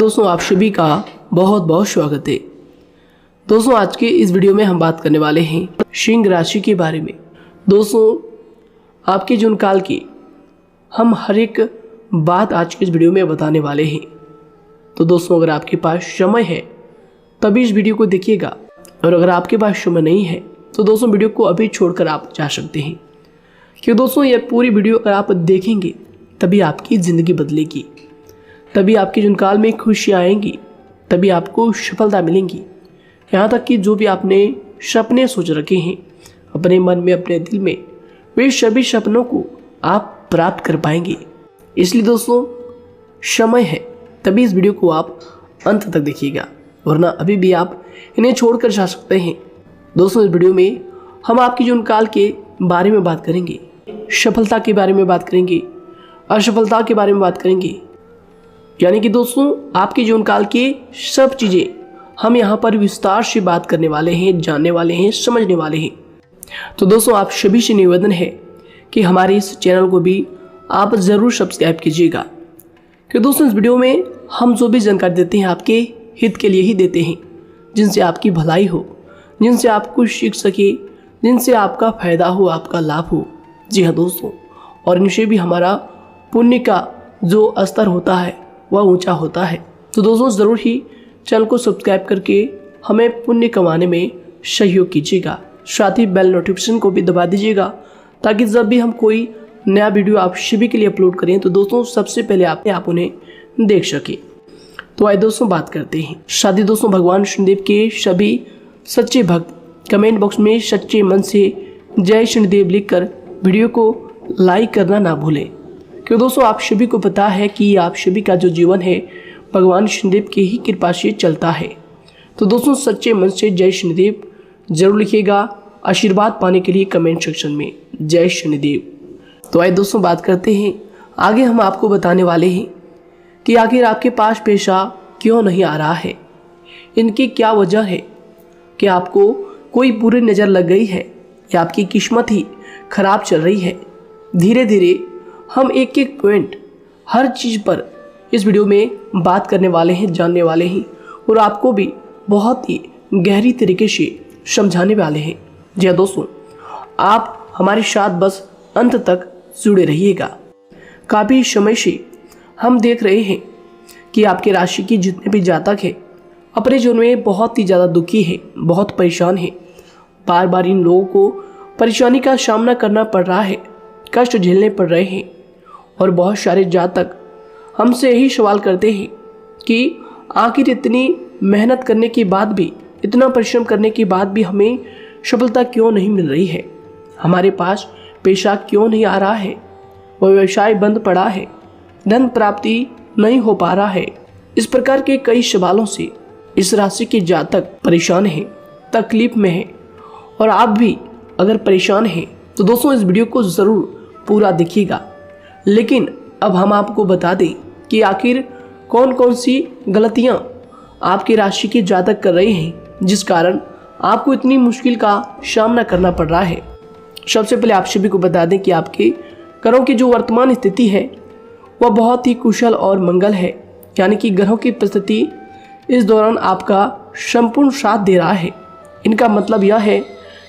दोस्तों, आप सभी का बहुत बहुत स्वागत है। दोस्तों, आज के इस वीडियो में हम बात करने वाले हैं सिंह राशि के बारे में। दोस्तों, आपके जून काल की हम हर एक बात आज के इस वीडियो में बताने वाले हैं। तो दोस्तों, अगर आपके पास समय है तभी इस वीडियो को देखिएगा, और अगर आपके पास समय नहीं है तो दोस्तों वीडियो को अभी छोड़कर आप जा सकते हैं। क्योंकि दोस्तों, यह पूरी वीडियो अगर आप देखेंगे तभी आपकी ज़िंदगी बदलेगी, तभी आपके जीवन काल में खुशियाँ आएंगी, तभी आपको सफलता मिलेंगी। यहाँ तक कि जो भी आपने सपने सोच रखे हैं अपने मन में, अपने दिल में, वे सभी सपनों को आप प्राप्त कर पाएंगे। इसलिए दोस्तों, समय है तभी इस वीडियो को आप अंत तक देखिएगा, वरना अभी भी आप इन्हें छोड़कर जा सकते हैं। दोस्तों, इस वीडियो में हम आपके जीवन काल के बारे में बात करेंगे, सफलता के बारे में बात करेंगे, असफलता के बारे में बात करेंगे। यानी कि दोस्तों, आपके जीवन काल की सब चीज़ें हम यहाँ पर विस्तार से बात करने वाले हैं, जानने वाले हैं, समझने वाले हैं। तो दोस्तों, आप सभी से निवेदन है कि हमारे इस चैनल को भी आप ज़रूर सब्सक्राइब कीजिएगा। कि दोस्तों, इस वीडियो में हम जो भी जानकारी देते हैं आपके हित के लिए ही देते हैं, जिनसे आपकी भलाई हो, जिनसे आप कुछ सीख सके, जिनसे आपका फ़ायदा हो, आपका लाभ हो। जी हाँ दोस्तों, और इनसे भी हमारा पुण्य का जो स्तर होता है वह ऊंचा होता है। तो दोस्तों, ज़रूर ही चैनल को सब्सक्राइब करके हमें पुण्य कमाने में सहयोग कीजिएगा। साथ ही बेल नोटिफिकेशन को भी दबा दीजिएगा, ताकि जब भी हम कोई नया वीडियो आप सभी के लिए अपलोड करें तो दोस्तों सबसे पहले आप उन्हें देख सकें। तो आइए दोस्तों बात करते हैं। साथ ही दोस्तों, भगवान शनिदेव के सभी सच्चे भक्त कमेंट बॉक्स में सच्चे मन से जय शनिदेव लिखकर वीडियो को लाइक करना ना भूलें। क्योंकि दोस्तों, आप सभी को पता है कि आप सभी का जो जीवन है भगवान शनिदेव की ही कृपा से चलता है। तो दोस्तों, सच्चे मन से जय शनिदेव जरूर लिखिएगा, आशीर्वाद पाने के लिए कमेंट सेक्शन में जय शनिदेव। तो आइए दोस्तों बात करते हैं। आगे हम आपको बताने वाले हैं कि आखिर आपके पास पैसा क्यों नहीं आ रहा है, इनकी क्या वजह है। कि आपको कोई बुरी नज़र लग गई है या आपकी किस्मत ही खराब चल रही है। धीरे धीरे हम एक एक पॉइंट हर चीज़ पर इस वीडियो में बात करने वाले हैं, जानने वाले हैं, और आपको भी बहुत ही गहरी तरीके से समझाने वाले हैं। जी हाँ दोस्तों, आप हमारे साथ बस अंत तक जुड़े रहिएगा। काफ़ी समय से हम देख रहे हैं कि आपके राशि की जितने भी जातक हैं अपने जीवन में बहुत ही ज़्यादा दुखी है, बहुत परेशान है। बार बार इन लोगों को परेशानी का सामना करना पड़ रहा है, कष्ट झेलने पड़ रहे हैं। और बहुत सारे जातक हमसे यही सवाल करते हैं कि आखिर इतनी मेहनत करने के बाद भी, इतना परिश्रम करने के बाद भी हमें सफलता क्यों नहीं मिल रही है, हमारे पास पैसा क्यों नहीं आ रहा है, वह व्यवसाय बंद पड़ा है, धन प्राप्ति नहीं हो पा रहा है। इस प्रकार के कई सवालों से इस राशि के जातक परेशान हैं, तकलीफ में हैं। और आप भी अगर परेशान हैं तो दोस्तों इस वीडियो को ज़रूर पूरा देखिएगा। लेकिन अब हम आपको बता दें कि आखिर कौन कौन सी गलतियां आपकी राशि के जातक कर रहे हैं जिस कारण आपको इतनी मुश्किल का सामना करना पड़ रहा है। सबसे पहले आप सभी को बता दें कि आपके ग्रहों की जो वर्तमान स्थिति है वह बहुत ही कुशल और मंगल है। यानी कि ग्रहों की परिस्थिति इस दौरान आपका संपूर्ण साथ दे रहा है। इनका मतलब यह है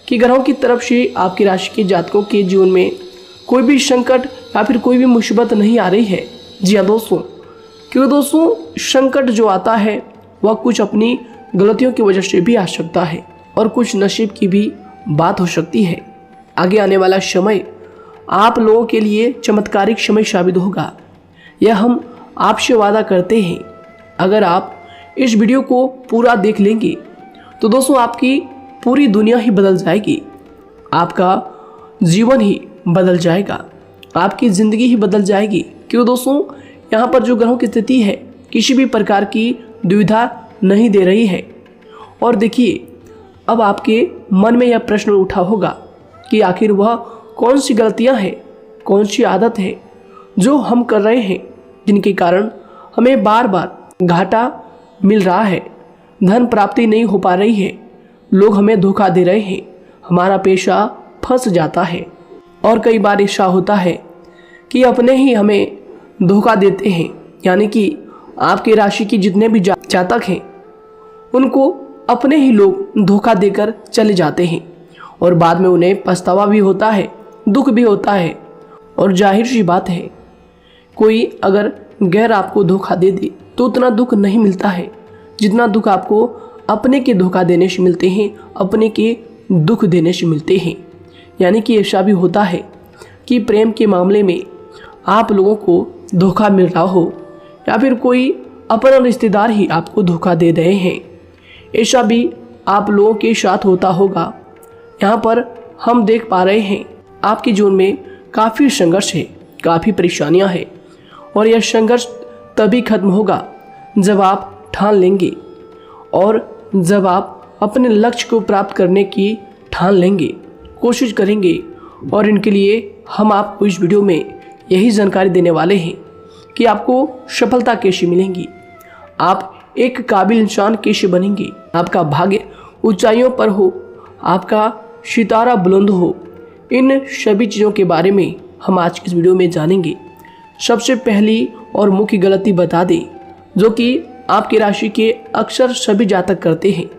कि ग्रहों की तरफ से आपकी राशि के जातकों के जीवन में कोई भी संकट या फिर कोई भी मुसीबत नहीं आ रही है। जी हाँ दोस्तों, क्योंकि दोस्तों संकट जो आता है वह कुछ अपनी गलतियों की वजह से भी आ सकता है, और कुछ नसीब की भी बात हो सकती है। आगे आने वाला समय आप लोगों के लिए चमत्कारिक समय साबित होगा, यह हम आपसे वादा करते हैं। अगर आप इस वीडियो को पूरा देख लेंगे तो दोस्तों आपकी पूरी दुनिया ही बदल जाएगी, आपका जीवन ही बदल जाएगा, आपकी ज़िंदगी ही बदल जाएगी। क्यों दोस्तों, यहाँ पर जो ग्रहों की स्थिति है किसी भी प्रकार की दुविधा नहीं दे रही है। और देखिए, अब आपके मन में यह प्रश्न उठा होगा कि आखिर वह कौन सी गलतियाँ हैं, कौन सी आदत है जो हम कर रहे हैं जिनके कारण हमें बार बार घाटा मिल रहा है, धन प्राप्ति नहीं हो पा रही है, लोग हमें धोखा दे रहे हैं, हमारा पैसा फंस जाता है। और कई बार ऐसा होता है कि अपने ही हमें धोखा देते हैं, यानी कि आपके राशि के जितने भी जातक हैं उनको अपने ही लोग धोखा देकर चले जाते हैं और बाद में उन्हें पछतावा भी होता है, दुख भी होता है। और जाहिर सी बात है, कोई अगर गैर आपको धोखा दे दे तो उतना दुख नहीं मिलता है जितना दुख आपको अपने के धोखा देने से मिलते हैं, अपने के दुख देने से मिलते हैं। यानी कि ऐसा भी होता है कि प्रेम के मामले में आप लोगों को धोखा मिल रहा हो या फिर कोई अपना रिश्तेदार ही आपको धोखा दे रहे हैं, ऐसा भी आप लोगों के साथ होता होगा। यहाँ पर हम देख पा रहे हैं आपके जीवन में काफ़ी संघर्ष है, काफ़ी परेशानियाँ हैं और यह संघर्ष तभी खत्म होगा जब आप ठान लेंगे और जब आप अपने लक्ष्य को प्राप्त करने की ठान लेंगे, कोशिश करेंगे। और इनके लिए हम आपको इस वीडियो में यही जानकारी देने वाले हैं कि आपको सफलता कैसे मिलेंगी, आप एक काबिल इंसान कैसे बनेंगे, आपका भाग्य ऊंचाइयों पर हो, आपका सितारा बुलंद हो। इन सभी चीज़ों के बारे में हम आज की इस वीडियो में जानेंगे। सबसे पहली और मुख्य गलती बता दें जो कि आपकी राशि के अक्सर सभी जातक करते हैं,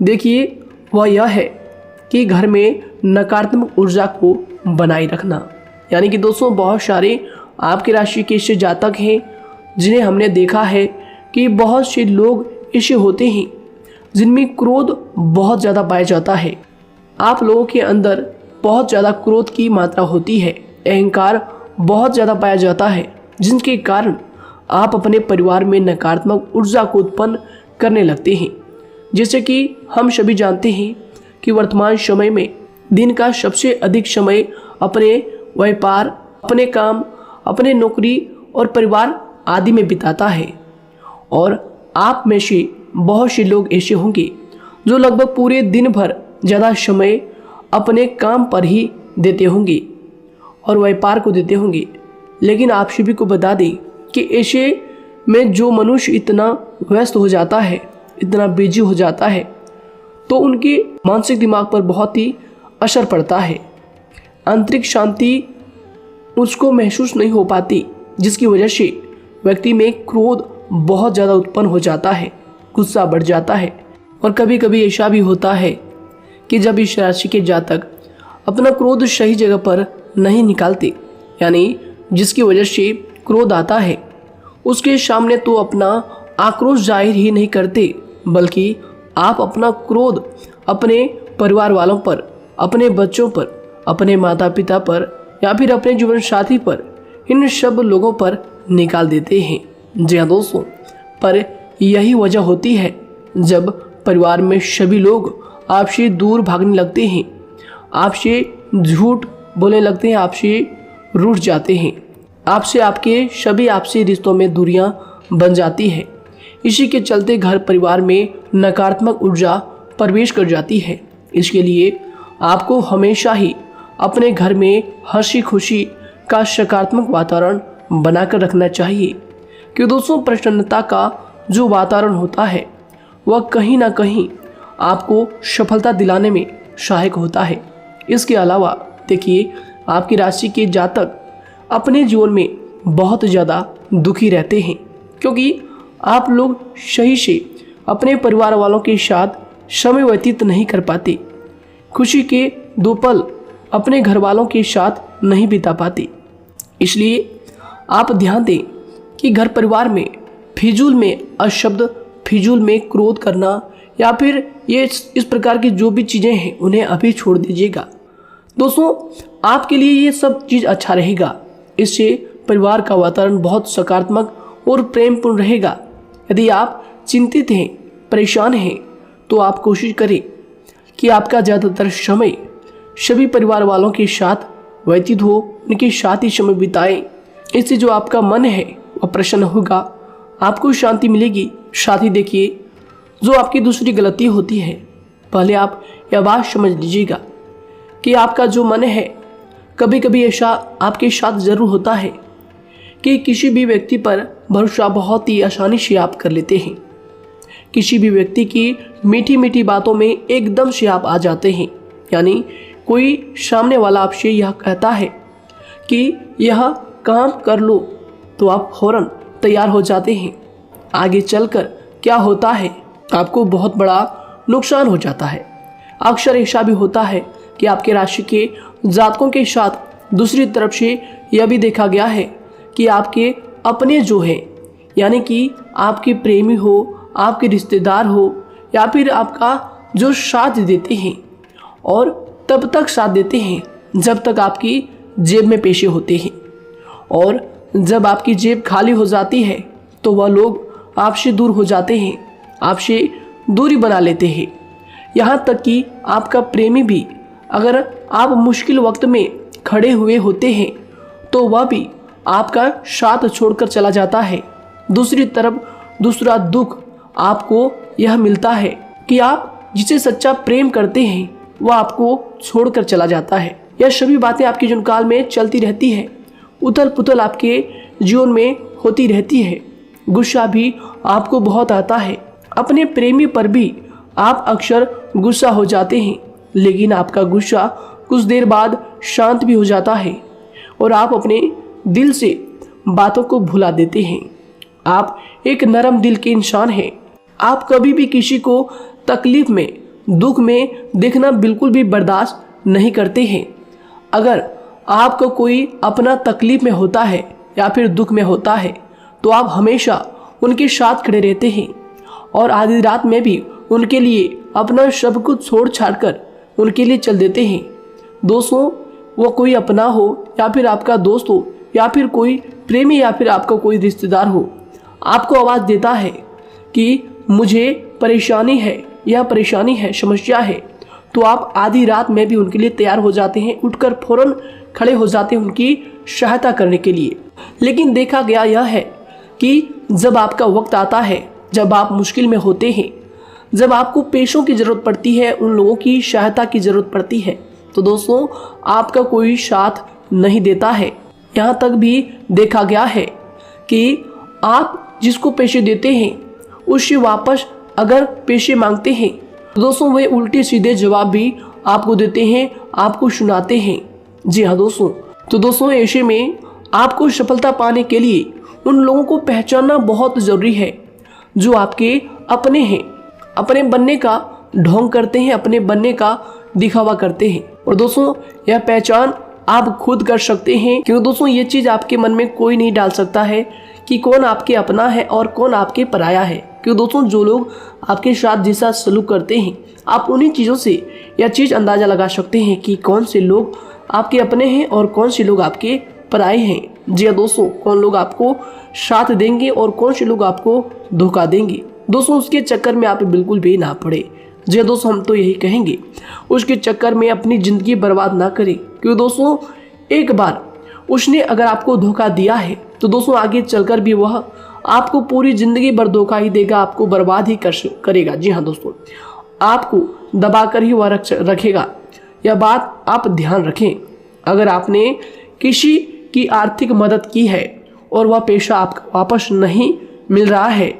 देखिए वह यह है कि घर में नकारात्मक ऊर्जा को बनाए रखना। यानी कि दोस्तों, बहुत सारे आपकी राशि के ऐसे जातक हैं जिन्हें हमने देखा है कि बहुत से लोग ऐसे होते हैं जिनमें क्रोध बहुत ज़्यादा पाया जाता है। आप लोगों के अंदर बहुत ज़्यादा क्रोध की मात्रा होती है, अहंकार बहुत ज़्यादा पाया जाता है, जिनके कारण आप अपने परिवार में नकारात्मक ऊर्जा को उत्पन्न करने लगते हैं। जैसे कि हम सभी जानते हैं कि वर्तमान समय में दिन का सबसे अधिक समय अपने व्यापार, अपने काम, अपने नौकरी और परिवार आदि में बिताता है। और आप में से बहुत से लोग ऐसे होंगे जो लगभग पूरे दिन भर ज़्यादा समय अपने काम पर ही देते होंगे और व्यापार को देते होंगे। लेकिन आप सभी को बता दें कि ऐसे में जो मनुष्य इतना व्यस्त हो जाता है, इतना बिजी हो जाता है, तो उनके मानसिक दिमाग पर बहुत ही असर पड़ता है। आंतरिक शांति उसको महसूस नहीं हो पाती, जिसकी वजह से व्यक्ति में क्रोध बहुत ज़्यादा उत्पन्न हो जाता है, गुस्सा बढ़ जाता है। और कभी कभी ऐसा भी होता है कि जब इस राशि के जातक अपना क्रोध सही जगह पर नहीं निकालते, यानी जिसकी वजह से क्रोध आता है, उसके सामने तो अपना आक्रोश जाहिर ही नहीं करते, बल्कि आप अपना क्रोध अपने परिवार वालों पर, अपने बच्चों पर, अपने माता पिता पर या फिर अपने जीवन साथी पर, इन सब लोगों पर निकाल देते हैं। जी हाँ दोस्तों, पर यही वजह होती है जब परिवार में सभी लोग आपसे दूर भागने लगते हैं, आपसे झूठ बोलने लगते हैं, आपसे रूठ जाते हैं, आपसे आपके सभी आपसी रिश्तों में दूरियां बन जाती है। इसी के चलते घर परिवार में नकारात्मक ऊर्जा प्रवेश कर जाती है। इसके लिए आपको हमेशा ही अपने घर में हंसी खुशी का सकारात्मक वातावरण बनाकर रखना चाहिए, कि दोस्तों प्रसन्नता का जो वातावरण होता है वह कहीं ना कहीं आपको सफलता दिलाने में सहायक होता है। इसके अलावा देखिए, आपकी राशि के जातक अपने जीवन में बहुत ज़्यादा दुखी रहते हैं, क्योंकि आप लोग सही से अपने परिवार वालों के साथ समय व्यतीत नहीं कर पाते, खुशी के दो पल अपने घर वालों के साथ नहीं बिता पाते। इसलिए आप ध्यान दें कि घर परिवार में फिजूल में अशब्द, फिजूल में क्रोध करना या फिर ये इस प्रकार की जो भी चीज़ें हैं उन्हें अभी छोड़ दीजिएगा। दोस्तों, आपके लिए ये सब चीज़ अच्छा रहेगा। इससे परिवार का वातावरण बहुत सकारात्मक और प्रेमपूर्ण रहेगा। यदि आप चिंतित हैं, परेशान हैं, तो आप कोशिश करें कि आपका ज़्यादातर समय सभी परिवार वालों के साथ व्यतीत हो, उनके साथ ही समय बिताएं। इससे जो आपका मन है वह प्रसन्न होगा, आपको शांति मिलेगी। साथ ही देखिए, जो आपकी दूसरी गलती होती है, पहले आप यह बात समझ लीजिएगा कि आपका जो मन है, कभी कभी ऐसा आपके साथ ज़रूर होता है कि किसी भी व्यक्ति पर भरोसा बहुत ही आसानी से आप कर लेते हैं। किसी भी व्यक्ति की मीठी मीठी बातों में एकदम से आप आ जाते हैं। यानी कोई सामने वाला आपसे यह कहता है कि यह काम कर लो, तो आप फौरन तैयार हो जाते हैं आगे चलकर क्या होता है, आपको बहुत बड़ा नुकसान हो जाता है। अक्सर ऐसा भी होता है कि आपके राशि के जातकों के साथ दूसरी तरफ से यह भी देखा गया है कि आपके अपने जो हैं, यानी कि आपके प्रेमी हो, आपके रिश्तेदार हो, या फिर आपका जो साथ देते हैं और तब तक साथ देते हैं जब तक आपकी जेब में पैसे होते हैं, और जब आपकी जेब खाली हो जाती है तो वह लोग आपसे दूर हो जाते हैं, आपसे दूरी बना लेते हैं। यहाँ तक कि आपका प्रेमी भी, अगर आप मुश्किल वक्त में खड़े हुए होते हैं तो वह भी आपका साथ छोड़कर चला जाता है। दूसरी तरफ दूसरा दुख आपको यह मिलता है कि आप जिसे सच्चा प्रेम करते हैं वह आपको छोड़कर चला जाता है। यह सभी बातें आपके जीवन काल में चलती रहती है। उथल पुथल आपके जीवन में होती रहती है। गुस्सा भी आपको बहुत आता है। अपने प्रेमी पर भी आप अक्सर गुस्सा हो जाते हैं, लेकिन आपका गुस्सा कुछ देर बाद शांत भी हो जाता है और आप अपने दिल से बातों को भुला देते हैं। आप एक नरम दिल के इंसान हैं। आप कभी भी किसी को तकलीफ में, दुख में देखना बिल्कुल भी बर्दाश्त नहीं करते हैं। अगर आपको कोई अपना तकलीफ में होता है या फिर दुख में होता है तो आप हमेशा उनके साथ खड़े रहते हैं और आधी रात में भी उनके लिए अपना सब कुछ छोड़ छाड़ कर उनके लिए चल देते हैं। दोस्तों, वो कोई अपना हो या फिर आपका दोस्त हो या फिर कोई प्रेमी या फिर आपका कोई रिश्तेदार हो, आपको आवाज़ देता है कि मुझे परेशानी है, यह परेशानी है, समस्या है, तो आप आधी रात में भी उनके लिए तैयार हो जाते हैं, उठकर फौरन खड़े हो जाते हैं उनकी सहायता करने के लिए। लेकिन देखा गया यह है कि जब आपका वक्त आता है, जब आप मुश्किल में होते हैं, जब आपको पैसों की ज़रूरत पड़ती है, उन लोगों की सहायता की ज़रूरत पड़ती है, तो दोस्तों आपका कोई साथ नहीं देता है। यहाँ तक भी देखा गया है कि आप जिसको पैसे देते हैं उससे वापस अगर पैसे मांगते हैं तो दोस्तों वे उल्टे सीधे जवाब भी आपको देते हैं, आपको सुनाते हैं। जी हाँ दोस्तों, तो दोस्तों ऐसे में आपको सफलता पाने के लिए उन लोगों को पहचानना बहुत ज़रूरी है जो आपके अपने हैं, अपने बनने का ढोंग करते हैं, अपने बनने का दिखावा करते हैं। और दोस्तों यह पहचान आप खुद कर सकते हैं, क्योंकि दोस्तों ये चीज़ आपके मन में कोई नहीं डाल सकता है कि कौन आपके अपना है और कौन आपके पराया है। क्योंकि दोस्तों जो लोग आपके साथ जैसा सलूक करते हैं, आप उन्हीं चीज़ों से यह चीज़ अंदाज़ा लगा सकते हैं कि कौन से लोग आपके अपने हैं और कौन से लोग आपके पराए हैं। जी हाँ दोस्तों, कौन लोग आपको साथ देंगे और कौन से लोग आपको धोखा देंगे। दोस्तों उसके चक्कर में आप बिल्कुल भी ना पड़े। जी हाँ दोस्तों, हम तो यही कहेंगे उसके चक्कर में अपनी ज़िंदगी बर्बाद ना करें, क्योंकि दोस्तों एक बार उसने अगर आपको धोखा दिया है तो दोस्तों आगे चलकर भी वह आपको पूरी ज़िंदगी भर धोखा ही देगा, आपको बर्बाद ही करेगा। जी हाँ दोस्तों, आपको दबा कर ही वह रखेगा। यह बात आप ध्यान रखें। अगर आपने किसी की आर्थिक मदद की है और वह पैसा आपको वापस नहीं मिल रहा है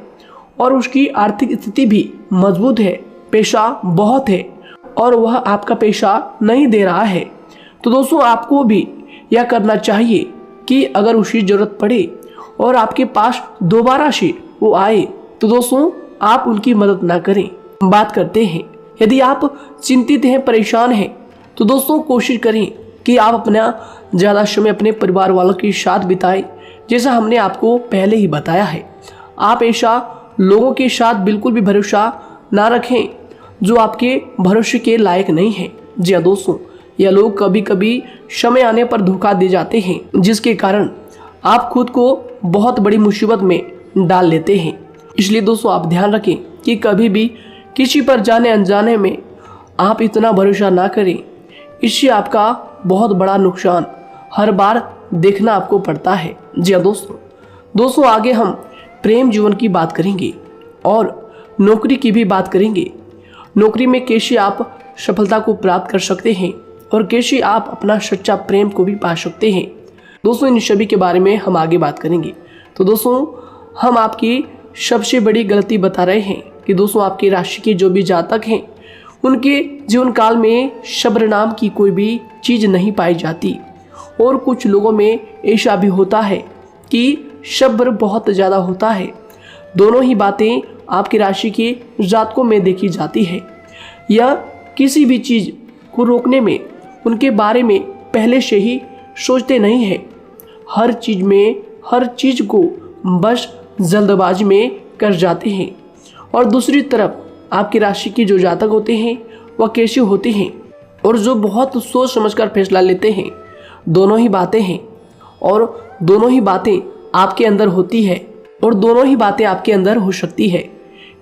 और उसकी आर्थिक स्थिति भी मजबूत है, पैसा बहुत है और वह आपका पैसा नहीं दे रहा है, तो दोस्तों आपको भी यह करना चाहिए कि अगर उसकी ज़रूरत पड़े और आपके पास दोबारा से वो आए तो दोस्तों आप उनकी मदद ना करें। बात करते हैं, यदि आप चिंतित हैं, परेशान हैं, तो दोस्तों कोशिश करें कि आप अपना ज़्यादा समय अपने परिवार वालों के साथ बिताएं, जैसा हमने आपको पहले ही बताया है। आप ऐसा लोगों के साथ बिल्कुल भी भरोसा ना रखें जो आपके भरोसे के लायक नहीं है। जी हाँ दोस्तों, यह लोग कभी कभी समय आने पर धोखा दे जाते हैं, जिसके कारण आप खुद को बहुत बड़ी मुसीबत में डाल लेते हैं। इसलिए दोस्तों आप ध्यान रखें कि कभी भी किसी पर जाने अनजाने में आप इतना भरोसा ना करें, इससे आपका बहुत बड़ा नुकसान हर बार देखना आपको पड़ता है। जी हाँ दोस्तों आगे हम प्रेम जीवन की बात करेंगे और नौकरी की भी बात करेंगे। नौकरी में कैसे आप सफलता को प्राप्त कर सकते हैं और कैसे आप अपना सच्चा प्रेम को भी पा सकते हैं। दोस्तों इन सभी के बारे में हम आगे बात करेंगे। तो दोस्तों हम आपकी सबसे बड़ी गलती बता रहे हैं कि दोस्तों आपकी राशि के जो भी जातक हैं उनके जीवन काल में सब्र नाम की कोई भी चीज़ नहीं पाई जाती, और कुछ लोगों में ऐसा भी होता है कि सब्र बहुत ज़्यादा होता है, दोनों ही बातें आपकी राशि के जातकों में देखी जाती है। या किसी भी चीज़ को रोकने में उनके बारे में पहले से ही सोचते नहीं हैं। हर चीज़ को बस जल्दबाजी में कर जाते हैं। और दूसरी तरफ आपकी राशि के जो जातक होते हैं वह कैसे होते हैं और जो बहुत सोच समझकर फैसला लेते हैं। दोनों ही बातें हैं और दोनों ही बातें आपके अंदर होती है और दोनों ही बातें आपके अंदर हो सकती है।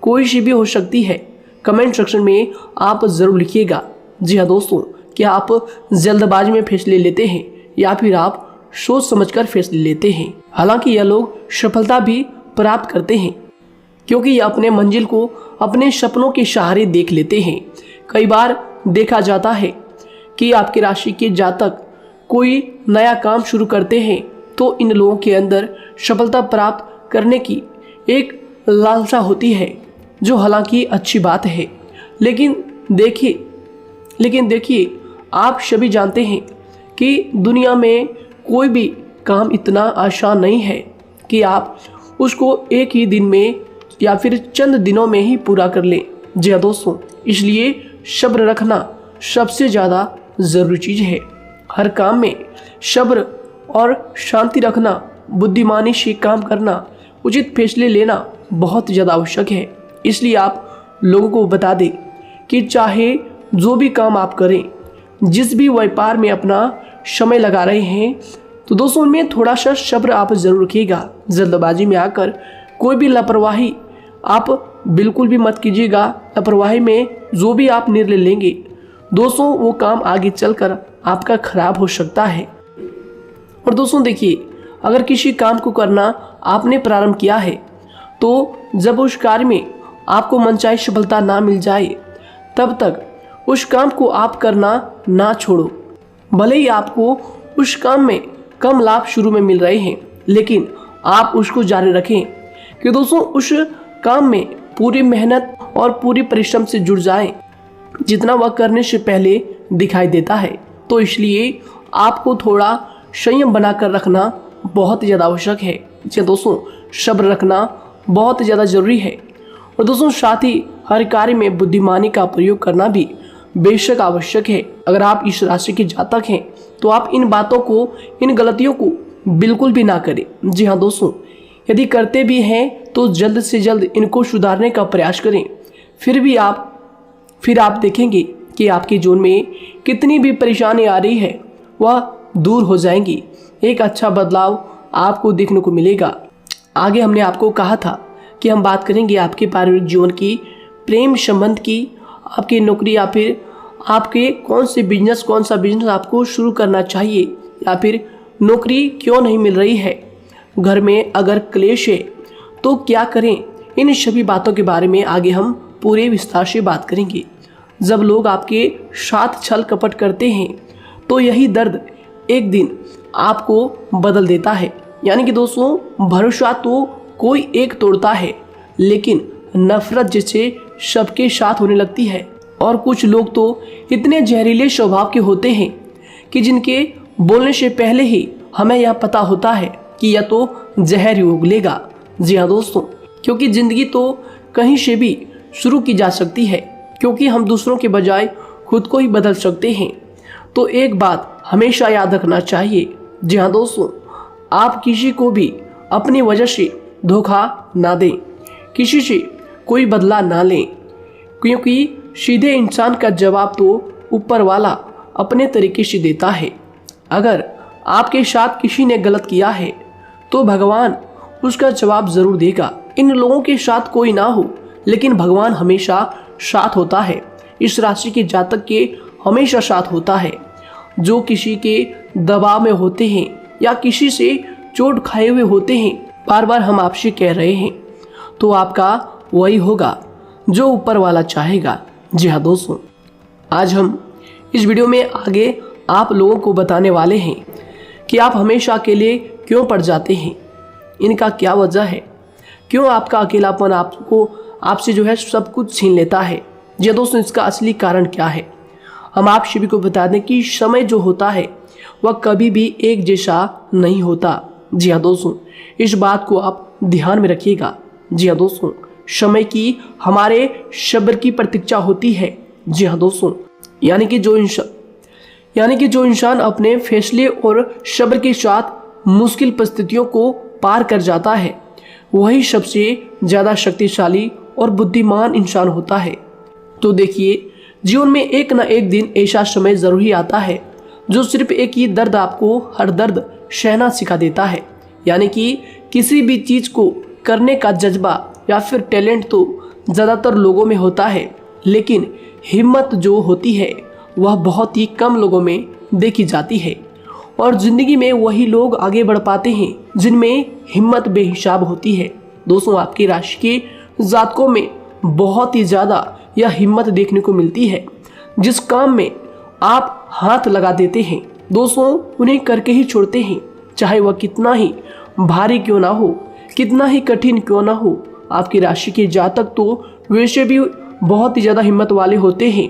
कोई सी भी हो सकती है। कमेंट सेक्शन में आप ज़रूर लिखिएगा। जी हाँ दोस्तों, क्या आप जल्दबाजी में फैसले लेते हैं या फिर आप सोच समझकर फैसले लेते हैं। हालांकि यह लोग सफलता भी प्राप्त करते हैं क्योंकि यह अपने मंजिल को अपने सपनों के सहारे देख लेते हैं। कई बार देखा जाता है कि आपकी राशि के जातक कोई नया काम शुरू करते हैं तो इन लोगों के अंदर सफलता प्राप्त करने की एक लालसा होती है, जो हालांकि अच्छी बात है। लेकिन देखिए आप सभी जानते हैं कि दुनिया में कोई भी काम इतना आसान नहीं है कि आप उसको एक ही दिन में या फिर चंद दिनों में ही पूरा कर लें। जी हाँ दोस्तों, इसलिए सब्र रखना सबसे ज़्यादा ज़रूरी चीज़ है। हर काम में सब्र और शांति रखना, बुद्धिमानी से काम करना, उचित फैसले लेना बहुत ज़्यादा आवश्यक है। इसलिए आप लोगों को बता दें कि चाहे जो भी काम आप करें, जिस भी व्यापार में अपना समय लगा रहे हैं, तो दोस्तों उनमें थोड़ा सा सब्र आप ज़रूर रखिएगा। जल्दबाजी में आकर कोई भी लापरवाही आप बिल्कुल भी मत कीजिएगा। लापरवाही में जो भी आप निर्णय लेंगे दोस्तों, वो काम आगे चलकर आपका खराब हो सकता है। और दोस्तों देखिए, अगर किसी काम को करना आपने प्रारंभ किया है तो जब उस कार्य में आपको मनचाही सफलता ना मिल जाए तब तक उस काम को आप करना ना छोड़ो। भले ही आपको उस काम में कम लाभ शुरू में मिल रहे हैं, लेकिन आप उसको जारी रखें कि दोस्तों उस काम में पूरी मेहनत और पूरी परिश्रम से जुड़ जाएं, जितना वह करने से पहले दिखाई देता है। तो इसलिए आपको थोड़ा संयम बनाकर रखना बहुत ज़्यादा आवश्यक है। जी दोस्तों, सब्र रखना बहुत ज़्यादा ज़रूरी है। और दोस्तों साथ ही हर कार्य में बुद्धिमानी का प्रयोग करना भी बेशक आवश्यक है। अगर आप इस राशि के जातक हैं तो आप इन बातों को, इन गलतियों को बिल्कुल भी ना करें। जी हाँ दोस्तों, यदि करते भी हैं तो जल्द से जल्द इनको सुधारने का प्रयास करें। फिर आप देखेंगे कि आपके जीवन में कितनी भी परेशानी आ रही है वह दूर हो जाएंगी। एक अच्छा बदलाव आपको देखने को मिलेगा। आगे हमने आपको कहा था कि हम बात करेंगे आपके पारिवारिक जीवन की, प्रेम संबंध की, आपकी नौकरी या फिर आपके कौन सा बिजनेस आपको शुरू करना चाहिए या फिर नौकरी क्यों नहीं मिल रही है, घर में अगर क्लेश है तो क्या करें। इन सभी बातों के बारे में आगे हम पूरे विस्तार से बात करेंगे। जब लोग आपके साथ छल कपट करते हैं तो यही दर्द एक दिन आपको बदल देता है। यानी कि दोस्तों, भरोसा तो कोई एक तोड़ता है, लेकिन नफरत जैसे सबके साथ होने लगती है। और कुछ लोग तो इतने जहरीले स्वभाव के होते हैं कि जिनके बोलने से पहले ही हमें यह पता होता है कि यह तो जहर ही उगलेगा। जी हाँ दोस्तों, क्योंकि ज़िंदगी तो कहीं से भी शुरू की जा सकती है, क्योंकि हम दूसरों के बजाय खुद को ही बदल सकते हैं। तो एक बात हमेशा याद रखना चाहिए। जी हाँ दोस्तों, आप किसी को भी अपनी वजह से धोखा ना दें, किसी से कोई बदला ना लें, क्योंकि सीधे इंसान का जवाब तो ऊपर वाला अपने तरीके से देता है। अगर आपके साथ किसी ने गलत किया है तो भगवान उसका जवाब ज़रूर देगा। इन लोगों के साथ कोई ना हो, लेकिन भगवान हमेशा साथ होता है। इस राशि के जातक के हमेशा साथ होता है। जो किसी के दबाव में होते हैं या किसी से चोट खाए हुए होते हैं, बार बार हम आपसे कह रहे हैं, तो आपका वही होगा जो ऊपर वाला चाहेगा। जी हाँ दोस्तों, आज हम इस वीडियो में आगे आप लोगों को बताने वाले हैं कि आप हमेशा अकेले क्यों पड़ जाते हैं, इनका क्या वजह है, क्यों आपका अकेलापन आपसे जो है सब कुछ छीन लेता है। जी हाँ दोस्तों, इसका असली कारण क्या है हम आप सभी को बता दें कि समय जो होता है वह कभी भी एक जैसा नहीं होता। जी हाँ दोस्तों, इस बात को आप ध्यान में रखिएगा। जी हाँ दोस्तों, समय की हमारे सब्र की प्रतीक्षा होती है। जी हाँ दोस्तों, यानी कि जो इंसान अपने फैसले और सब्र के साथ मुश्किल परिस्थितियों को पार कर जाता है, वही सबसे ज़्यादा शक्तिशाली और बुद्धिमान इंसान होता है। तो देखिए, जीवन में एक ना एक दिन ऐसा समय ज़रूर ही आता है जो सिर्फ एक ही दर्द आपको हर दर्द सहना सिखा देता है। यानी कि किसी भी चीज़ को करने का जज्बा या फिर टैलेंट तो ज़्यादातर लोगों में होता है, लेकिन हिम्मत जो होती है वह बहुत ही कम लोगों में देखी जाती है। और ज़िंदगी में वही लोग आगे बढ़ पाते हैं जिनमें हिम्मत बेहिसाब होती है। दोस्तों, आपकी राशि के जातकों में बहुत ही ज़्यादा यह हिम्मत देखने को मिलती है। जिस काम में आप हाथ लगा देते हैं दोस्तों, उन्हें करके ही छोड़ते हैं, चाहे वह कितना ही भारी क्यों ना हो, कितना ही कठिन क्यों ना हो। आपकी राशि के जातक तो वैसे भी बहुत ही ज़्यादा हिम्मत वाले होते हैं।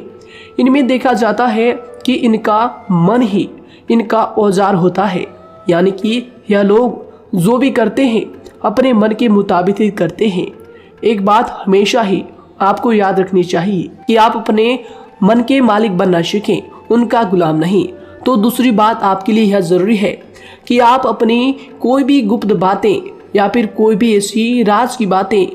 इनमें देखा जाता है कि इनका मन ही इनका औजार होता है। यानी कि यह लोग जो भी करते हैं अपने मन के मुताबिक ही करते हैं। एक बात हमेशा ही आपको याद रखनी चाहिए कि आप अपने मन के मालिक बनना सीखें, उनका गुलाम नहीं। तो दूसरी बात आपके लिए यह ज़रूरी है कि आप अपनी कोई भी गुप्त बातें या फिर कोई भी ऐसी राज की बातें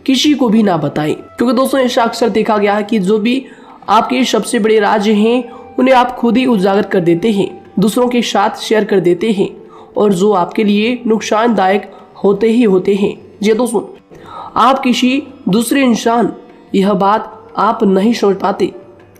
किसी को भी ना बताएं, क्योंकि दोस्तों ऐसा अक्सर देखा गया है कि जो भी आपके सबसे बड़े राज हैं उन्हें आप खुद ही उजागर कर देते हैं, दूसरों के साथ शेयर कर देते हैं, और जो आपके लिए नुकसानदायक होते ही होते हैं। जी दोस्तों, आप किसी दूसरे इंसान यह बात आप नहीं समझ पाते,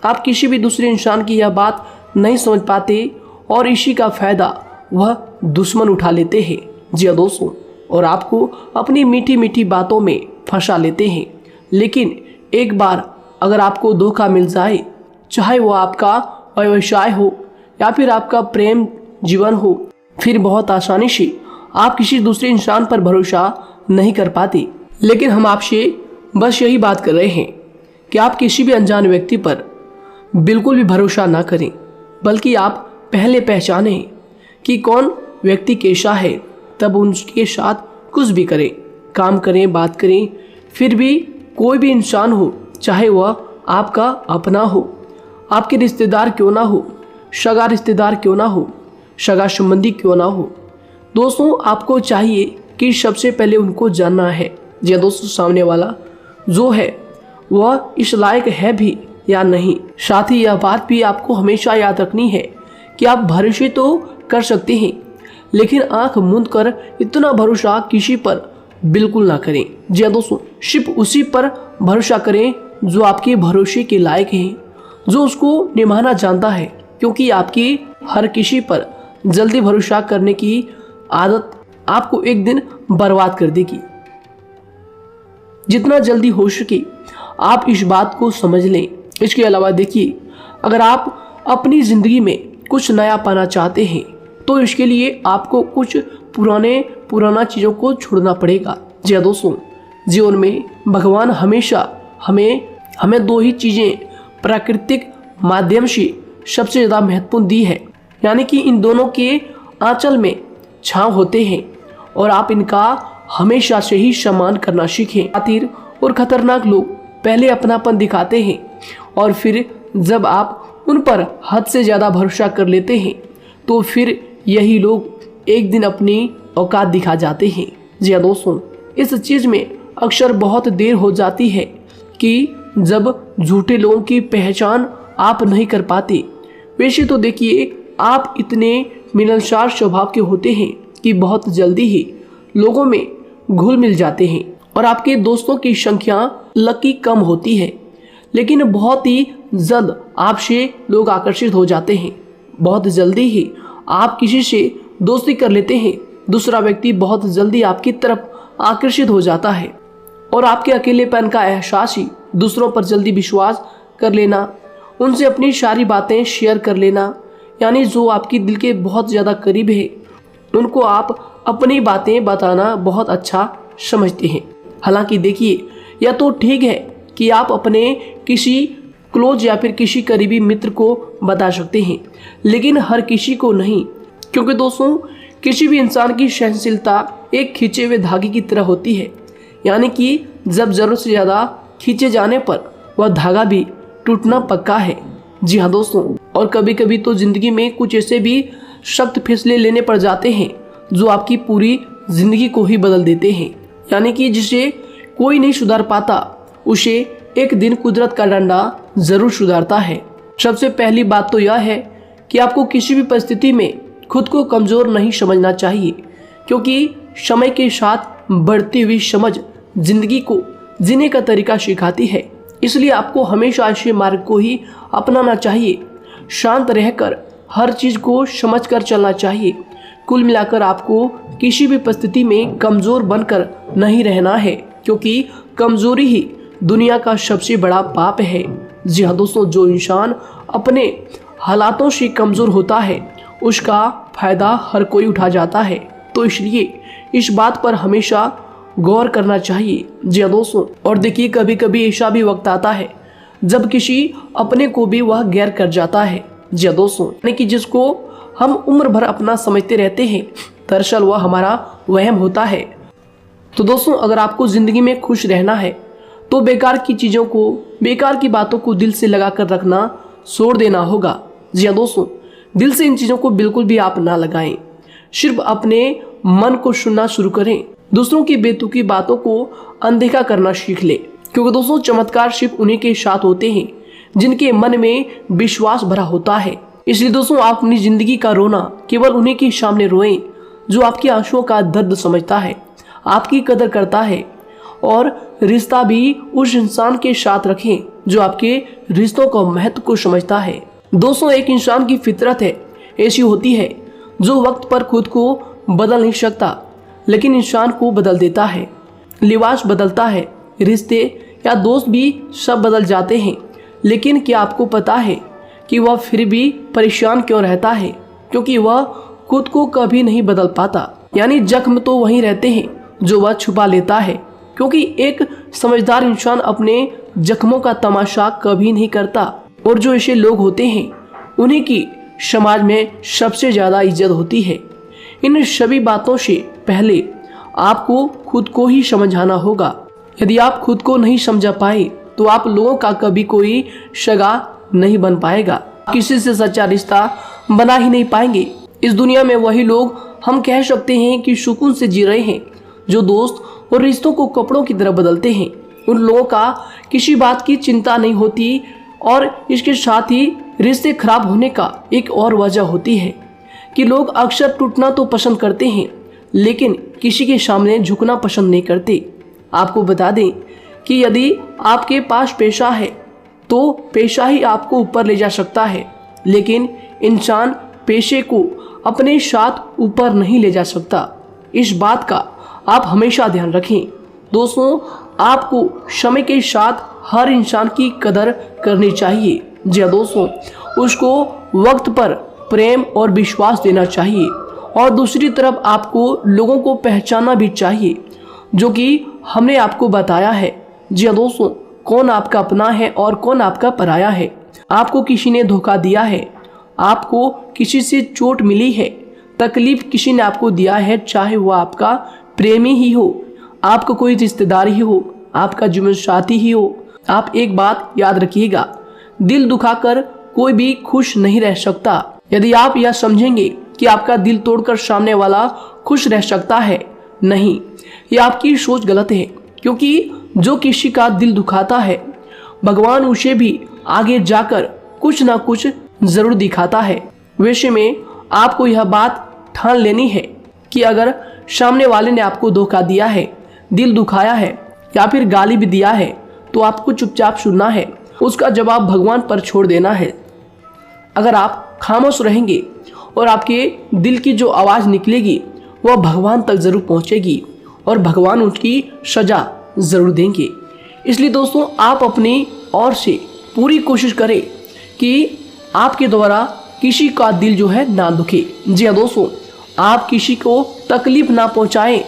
आप किसी भी दूसरे इंसान की यह बात नहीं समझ पाते, और इसी का फ़ायदा वह दुश्मन उठा लेते हैं। जी दोस्तों, और आपको अपनी मीठी मीठी बातों में फंसा लेते हैं। लेकिन एक बार अगर आपको धोखा मिल जाए, चाहे वो आपका व्यवसाय हो या फिर आपका प्रेम जीवन हो, फिर बहुत आसानी से आप किसी दूसरे इंसान पर भरोसा नहीं कर पाते। लेकिन हम आपसे बस यही बात कर रहे हैं कि आप किसी भी अनजान व्यक्ति पर बिल्कुल भी भरोसा ना करें, बल्कि आप पहले पहचानें कि कौन व्यक्ति कैसा है, तब उनके साथ कुछ भी करें, काम करें, बात करें। फिर भी कोई भी इंसान हो, चाहे वह आपका अपना हो, आपके रिश्तेदार क्यों ना हो, सगा रिश्तेदार क्यों ना हो, सगा संबंधी क्यों ना हो, दोस्तों आपको चाहिए कि सबसे पहले उनको जानना है या दोस्तों सामने वाला जो है वह इस लायक है भी या नहीं। साथ ही यह बात भी आपको हमेशा याद रखनी है कि आप भरोसे तो कर सकते हैं, लेकिन आंख मूंद कर इतना भरोसा किसी पर बिल्कुल ना करें। जी दोस्तों, सिर्फ उसी पर भरोसा करें जो आपके भरोसे के लायक है, जो उसको निभाना जानता है, क्योंकि आपकी हर किसी पर जल्दी भरोसा करने की आदत आपको एक दिन बर्बाद कर देगी। जितना जल्दी हो सके आप इस बात को समझ लें। इसके अलावा देखिए, अगर आप अपनी ज़िंदगी में कुछ नया पाना चाहते हैं तो इसके लिए आपको कुछ पुराना चीज़ों को छोड़ना पड़ेगा। जी दोस्तों, जीवन में भगवान हमेशा हमें दो ही चीज़ें प्राकृतिक माध्यम से सबसे ज़्यादा महत्वपूर्ण दी है, यानी कि इन दोनों के आंचल में छांव होते हैं और आप इनका हमेशा से ही सम्मान करना सीखें। शातिर और खतरनाक लोग पहले अपनापन दिखाते हैं और फिर जब आप उन पर हद से ज़्यादा भरोसा कर लेते हैं तो फिर यही लोग एक दिन अपनी औकात दिखा जाते हैं। जी हाँ दोस्तों, इस चीज़ में अक्सर बहुत देर हो जाती है कि जब झूठे लोगों की पहचान आप नहीं कर पाते। वैसे तो देखिए, आप इतने मिलनसार स्वभाव के होते हैं कि बहुत जल्दी ही लोगों में घुल मिल जाते हैं और आपके दोस्तों की संख्या लकी कम होती है, लेकिन बहुत ही जल्द आपसे लोग आकर्षित हो जाते हैं। बहुत जल्दी ही आप किसी से दोस्ती कर लेते हैं, दूसरा व्यक्ति बहुत जल्दी आपकी तरफ आकर्षित हो जाता है और आपके अकेलेपन का एहसास ही दूसरों पर जल्दी विश्वास कर लेना, उनसे अपनी सारी बातें शेयर कर लेना, यानी जो आपकी दिल के बहुत ज़्यादा करीब है उनको आप अपनी बातें बताना बहुत अच्छा समझते हैं। हालांकि देखिए, यह तो ठीक है कि आप अपने किसी क्लोज या फिर किसी करीबी मित्र को बता सकते हैं, लेकिन हर किसी को नहीं, क्योंकि दोस्तों किसी भी इंसान की सहनशीलता एक खींचे हुए धागे की तरह होती है। यानी कि जब जरूरत से ज़्यादा खींचे जाने पर वह धागा भी टूटना पक्का है। जी हाँ दोस्तों, और कभी कभी तो ज़िंदगी में कुछ ऐसे भी सख्त फैसले लेने पड़ जाते हैं जो आपकी पूरी ज़िंदगी को ही बदल देते हैं। यानी कि जिसे कोई नहीं सुधार पाता उसे एक दिन कुदरत का डंडा ज़रूर सुधारता है। सबसे पहली बात तो यह है कि आपको किसी भी परिस्थिति में खुद को कमज़ोर नहीं समझना चाहिए, क्योंकि समय के साथ बढ़ती हुई समझ जिंदगी को जीने का तरीका सिखाती है। इसलिए आपको हमेशा ऐसे मार्ग को ही अपनाना चाहिए। शांत रहकर हर चीज़ को समझकर चलना चाहिए। कुल मिलाकर आपको किसी भी परिस्थिति में कमज़ोर बनकर नहीं रहना है, क्योंकि कमज़ोरी ही दुनिया का सबसे बड़ा पाप है। जी हाँ दोस्तों, जो इंसान अपने हालातों से कमज़ोर होता है उसका फ़ायदा हर कोई उठा जाता है। तो इसलिए इस बात पर हमेशा गौर करना चाहिए। जी हाँ दोस्तों, और देखिए कभी कभी ऐसा भी वक्त आता है जब किसी अपने को भी वह गैर कर जाता है। जी हाँ दोस्तों, यानी कि जिसको हम उम्र भर अपना समझते रहते हैं, दरअसल वह हमारा वहम होता है। तो दोस्तों, अगर आपको ज़िंदगी में खुश रहना है तो बेकार की चीज़ों को, बेकार की बातों को दिल से लगा कर रखना छोड़ देना होगा। जी हाँ दोस्तों, दिल से इन चीज़ों को बिल्कुल भी आप ना लगाएं। सिर्फ अपने मन को सुनना शुरू करें। दूसरों की बेतुकी बातों को अनदेखा करना सीख ले, क्योंकि दोस्तों चमत्कार सिर्फ उन्हीं के साथ होते हैं जिनके मन में विश्वास भरा होता है। इसलिए दोस्तों, आप अपनी जिंदगी का रोना केवल उन्हीं के सामने रोएं जो आपके आंसुओं का दर्द समझता है, आपकी कदर करता है, और रिश्ता भी उस इंसान के साथ रखें जो आपके रिश्तों का महत्व को समझता है। दोस्तों, एक इंसान की फितरत है ऐसी होती है जो वक्त पर खुद को बदल नहीं सकता, लेकिन इंसान को बदल देता है। लिबास बदलता है, रिश्ते या दोस्त भी सब बदल जाते हैं, लेकिन क्या आपको पता है कि वह फिर भी परेशान क्यों रहता है? क्योंकि वह खुद को कभी नहीं बदल पाता। यानी जख्म तो वहीं रहते हैं जो वह छुपा लेता है, क्योंकि एक समझदार इंसान अपने जख्मों का तमाशा कभी नहीं करता, और जो ऐसे लोग होते हैं उन्हीं की समाज में सबसे ज़्यादा इज्जत होती है। इन सभी बातों से पहले आपको खुद को ही समझाना होगा। यदि आप खुद को नहीं समझा पाए तो आप लोगों का कभी कोई सगा नहीं बन पाएगा, किसी से सच्चा रिश्ता बना ही नहीं पाएंगे। इस दुनिया में वही लोग हम कह सकते हैं कि सुकून से जी रहे हैं जो दोस्त और रिश्तों को कपड़ों की तरह बदलते हैं। उन लोगों का किसी बात की चिंता नहीं होती, और इसके साथ ही रिश्ते खराब होने का एक और वजह होती है कि लोग अक्सर टूटना तो पसंद करते हैं, लेकिन किसी के सामने झुकना पसंद नहीं करते। आपको बता दें कि यदि आपके पास पैसा है तो पैसा ही आपको ऊपर ले जा सकता है, लेकिन इंसान पैसे को अपने साथ ऊपर नहीं ले जा सकता। इस बात का आप हमेशा ध्यान रखें। दोस्तों, आपको समय के साथ हर इंसान की कदर करनी चाहिए। जी हाँ दोस्तों, उसको वक्त पर प्रेम और विश्वास देना चाहिए, और दूसरी तरफ आपको लोगों को पहचानना भी चाहिए जो कि हमने आपको बताया है। जी हाँ दोस्तों, कौन आपका अपना है और कौन आपका पराया है। आपको किसी ने धोखा दिया है, आपको किसी से चोट मिली है, तकलीफ किसी ने आपको दिया है, चाहे वो आपका प्रेमी ही हो, आपका कोई रिश्तेदार ही हो, आपका जीवन साथी ही हो। आप एक बात याद रखिएगा, दिल दुखाकर कोई भी खुश नहीं रह सकता। यदि आप यह समझेंगे कि आपका दिल तोड़कर सामने वाला खुश रह सकता है, नहीं, यह आपकी सोच गलत है, क्योंकि जो किसी का दिल दुखाता है भगवान उसे भी आगे जाकर कुछ ना कुछ जरूर दिखाता है। वैसे में आपको यह बात ठान लेनी है कि अगर सामने वाले ने आपको धोखा दिया है, दिल दुखाया है या फिर गाली भी दिया है, तो आपको चुपचाप सुनना है, उसका जवाब भगवान पर छोड़ देना है। अगर आप खामोश रहेंगे और आपके दिल की जो आवाज़ निकलेगी वह भगवान तक ज़रूर पहुंचेगी, और भगवान उसकी सज़ा ज़रूर देंगे। इसलिए दोस्तों, आप अपनी ओर से पूरी कोशिश करें कि आपके द्वारा किसी का दिल जो है ना दुखे। जी हाँ दोस्तों, आप किसी को तकलीफ ना पहुंचाएं,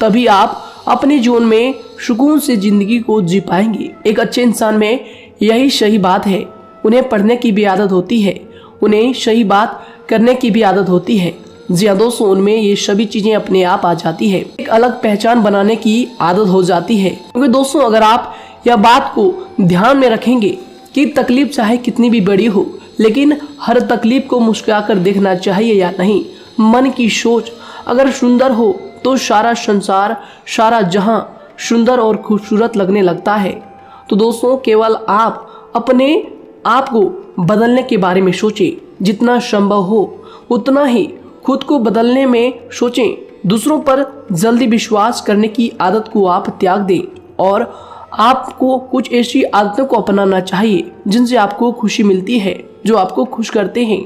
तभी आप अपने जीवन में सुकून से ज़िंदगी को जी पाएंगे। एक अच्छे इंसान में यही सही बात है। उन्हें पढ़ने की भी आदत होती है, उन्हें सही बात करने की भी आदत होती है, जी हाँ दोस्तों, उनमें ये सभी चीजें अपने आप आ जाती है। एक अलग पहचान बनाने की आदत हो जाती है। क्योंकि दोस्तों अगर आप यह बात को ध्यान में रखेंगे कि तकलीफ चाहे कितनी भी बड़ी हो, लेकिन हर तकलीफ को मुस्कुराकर देखना चाहिए या नहीं। मन की सोच अगर सुंदर हो तो सारा संसार, सारा जहां सुंदर और खूबसूरत लगने लगता है। तो दोस्तों केवल आप अपने आप को बदलने के बारे में सोचें, जितना संभव हो उतना ही खुद को बदलने में सोचें। दूसरों पर जल्दी विश्वास करने की आदत को आप त्याग दें और आपको कुछ ऐसी आदतों को अपनाना चाहिए जिनसे आपको खुशी मिलती है, जो आपको खुश करते हैं,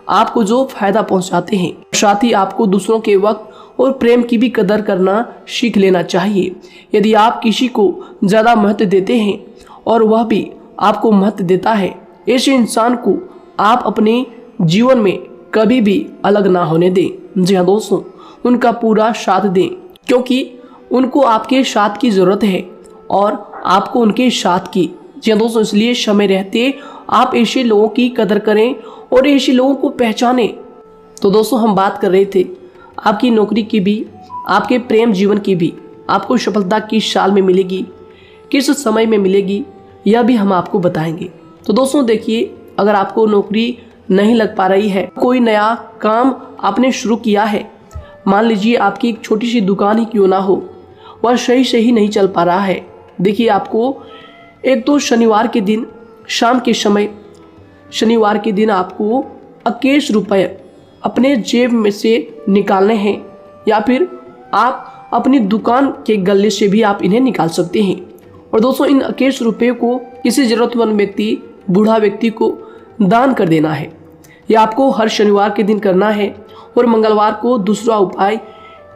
आपको जो फायदा पहुंचाते हैं। साथ ही आपको दूसरों के वक्त और प्रेम की भी कदर करना सीख लेना चाहिए। यदि आप किसी को ज़्यादा महत्व देते हैं और वह भी आपको महत्व देता है, ऐसे इंसान को आप अपने जीवन में कभी भी अलग ना होने दें। जी हाँ दोस्तों, उनका पूरा साथ दें, क्योंकि उनको आपके साथ की ज़रूरत है और आपको उनके साथ की। जी हाँ दोस्तों, इसलिए समय रहते आप ऐसे लोगों की कदर करें और ऐसे लोगों को पहचानें। तो दोस्तों हम बात कर रहे थे आपकी नौकरी की भी, आपके प्रेम जीवन की भी। आपको सफलता किस साल में मिलेगी, किस समय में मिलेगी, यह भी हम आपको बताएंगे। तो दोस्तों देखिए, अगर आपको नौकरी नहीं लग पा रही है, कोई नया काम आपने शुरू किया है, मान लीजिए आपकी एक छोटी सी दुकान ही क्यों ना हो, वह सही से ही नहीं चल पा रहा है। देखिए आपको एक तो शनिवार के दिन शाम के समय, शनिवार के दिन आपको 21 रुपये अपने जेब में से निकालने हैं, या फिर आप अपनी दुकान के गले से भी आप इन्हें निकाल सकते हैं। और दोस्तों इन 21 रुपये को किसी ज़रूरतमंद व्यक्ति, बूढ़ा व्यक्ति को दान कर देना है। यह आपको हर शनिवार के दिन करना है और मंगलवार को दूसरा उपाय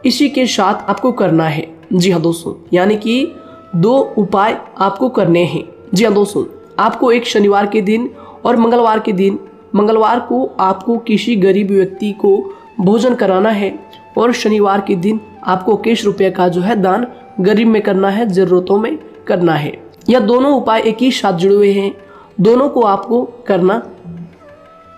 इसी के साथ आपको करना है। जी हाँ दोस्तों, यानी कि 2 उपाय आपको करने हैं। जी हाँ दोस्तों, आपको एक शनिवार के दिन और मंगलवार के दिन, मंगलवार को आपको किसी गरीब व्यक्ति को भोजन कराना है और शनिवार के दिन आपको 21 रुपये का जो है दान गरीब में करना है, ज़रूरतों में करना है। यह दोनों उपाय एक ही साथ जुड़े हुए हैं, दोनों को आपको करना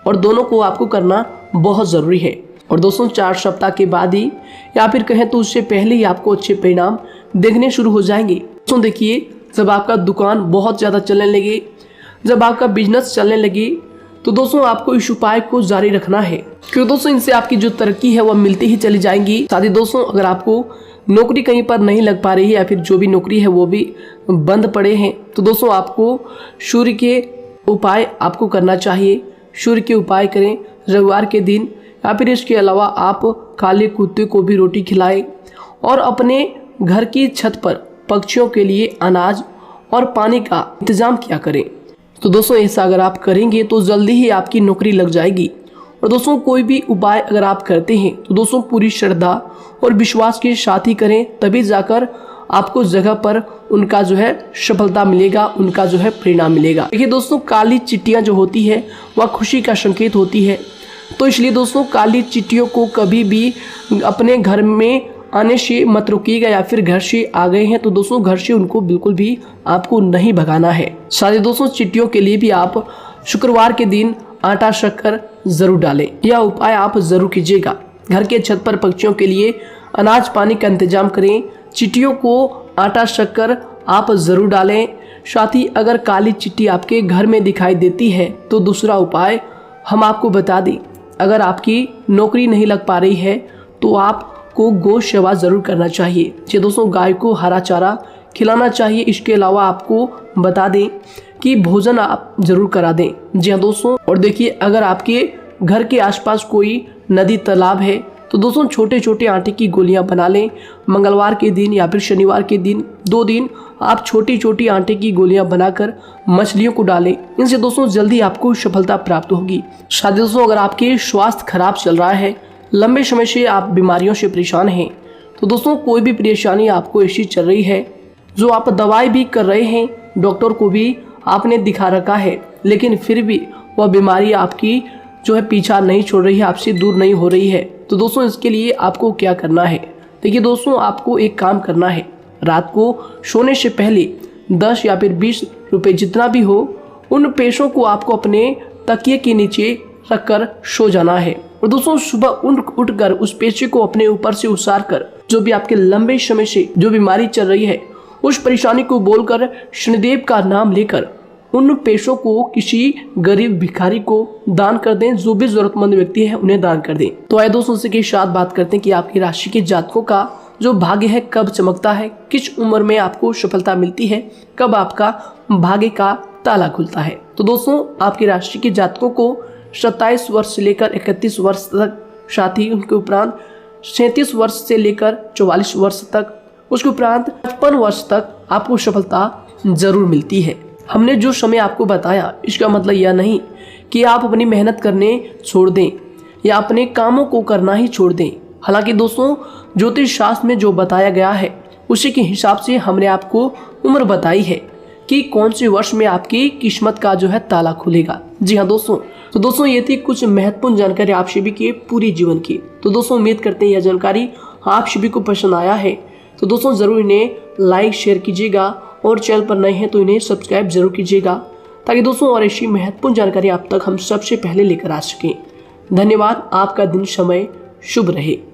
और दोनों को आपको करना बहुत ज़रूरी है। और दोस्तों 4 सप्ताह के बाद ही, या फिर कहें तो उससे पहले ही आपको अच्छे परिणाम देखने शुरू हो जाएंगे। दोस्तों देखिए, जब आपका दुकान बहुत ज़्यादा चलने लगे, जब आपका बिजनेस चलने लगे, तो दोस्तों आपको इस उपाय को जारी रखना है, क्योंकि दोस्तों इनसे आपकी जो तरक्की है वह मिलती ही चली जाएंगी। साथ ही दोस्तों अगर आपको नौकरी कहीं पर नहीं लग पा रही है, या फिर जो भी नौकरी है वो भी बंद पड़े हैं, तो दोस्तों आपको सूर्य के उपाय आपको करना चाहिए। सूर्य के उपाय करें रविवार के दिन, या फिर इसके अलावा आप काले कुत्ते को भी रोटी खिलाएं और अपने घर की छत पर पक्षियों के लिए अनाज और पानी का इंतजाम किया करें। तो दोस्तों ऐसा अगर आप करेंगे तो जल्दी ही आपकी नौकरी लग जाएगी। और दोस्तों कोई भी उपाय अगर आप करते हैं तो दोस्तों पूरी श्रद्धा और विश्वास के साथ ही करें, तभी जाकर आपको जगह पर उनका जो है सफलता मिलेगा, उनका जो है परिणाम मिलेगा। देखिए दोस्तों, काली चिट्टियाँ जो होती है वह खुशी का संकेत होती है, तो इसलिए दोस्तों काली चिट्टियों को कभी भी अपने घर में आने से मत रोकिएगा, या फिर घर से आ गए हैं तो दोस्तों घर से उनको बिल्कुल भी आपको नहीं भगाना है। साथ ही दोस्तों चिट्टियों के लिए भी आप शुक्रवार के दिन आटा शक्कर जरूर डालें, यह उपाय आप जरूर कीजिएगा। घर के छत पर पक्षियों के लिए अनाज पानी का इंतजाम करें, चिट्टियों को आटा शक्कर आप जरूर डालें। साथ ही अगर काली चिट्टी आपके घर में दिखाई देती है तो दूसरा उपाय हम आपको बता दें, अगर आपकी नौकरी नहीं लग पा रही है तो आपको गौ सेवा जरूर करना चाहिए। जी दोस्तों, गाय को हरा चारा खिलाना चाहिए। इसके अलावा आपको बता दें कि भोजन आप जरूर करा दें। जी हाँ दोस्तों, और देखिए अगर आपके घर के आसपास कोई नदी तालाब है तो दोस्तों छोटे छोटे आटे की गोलियां बना लें। मंगलवार के दिन या फिर शनिवार के दिन 2 दिन आप छोटी छोटी आटे की गोलियां बनाकर मछलियों को डालें। इनसे दोस्तों जल्दी आपको सफलता प्राप्त होगी। साथ ही दोस्तों अगर आपके स्वास्थ्य खराब चल रहा है, लंबे समय से आप बीमारियों से परेशान हैं, तो दोस्तों कोई भी परेशानी आपको ऐसी चल रही है जो आप दवाई भी कर रहे हैं, डॉक्टर को भी आपने दिखा रखा है, लेकिन फिर भी वह बीमारी आपकी जो है पीछा नहीं छोड़ रही है, आपसे दूर नहीं हो रही है, तो दोस्तों इसके लिए आपको क्या करना है। देखिए दोस्तों, आपको एक काम करना है, रात को सोने से पहले 10 या फिर 20 रुपए जितना भी हो, उन पैसों को आपको अपने तकिए के नीचे रखकर सो जाना है। और दोस्तों सुबह उठकर उस पेशे को अपने ऊपर से उतार कर जो भी आपके लंबे समय से जो बीमारी चल रही है उस परेशानी को बोलकर शनिदेव का नाम लेकर उन पेशों को किसी गरीब भिखारी को दान कर दें। जो भी जरूरतमंद व्यक्ति है उन्हें दान कर दें। तो आइए दोस्तों उसी के साथ बात करते हैं कि आपकी राशि के जातकों का जो भाग्य है कब चमकता है, किस उम्र में आपको सफलता मिलती है, कब आपका भाग्य का ताला खुलता है। तो दोस्तों आपकी राशि के जातकों को 27 वर्ष से लेकर 31 वर्ष तक, साथ ही उनके उपरांत 37 वर्ष से लेकर 44 वर्ष तक, उसके उपरांत 55 वर्ष तक आपको सफलता जरूर मिलती है। हमने जो समय आपको बताया इसका मतलब यह नहीं कि आप अपनी मेहनत करने छोड़ दें या अपने कामों को करना ही छोड़ दें। हालांकि दोस्तों ज्योतिष शास्त्र में जो बताया गया है उसी के हिसाब से हमने आपको उम्र बताई है कि कौन से वर्ष में आपकी किस्मत का जो है ताला खुलेगा। जी हाँ दोस्तों, तो दोस्तों ये थी कुछ महत्वपूर्ण जानकारी आप सभी की पूरी जीवन की। तो दोस्तों उम्मीद करते हैं यह जानकारी आप सभी को पसंद आया है। तो दोस्तों जरूर इन्हें लाइक शेयर कीजिएगा और चैनल पर नए हैं तो इन्हें सब्सक्राइब जरूर कीजिएगा ताकि दोस्तों और ऐसी महत्वपूर्ण जानकारी आप तक हम सबसे पहले लेकर आ सकें। धन्यवाद। आपका दिन समय शुभ रहे।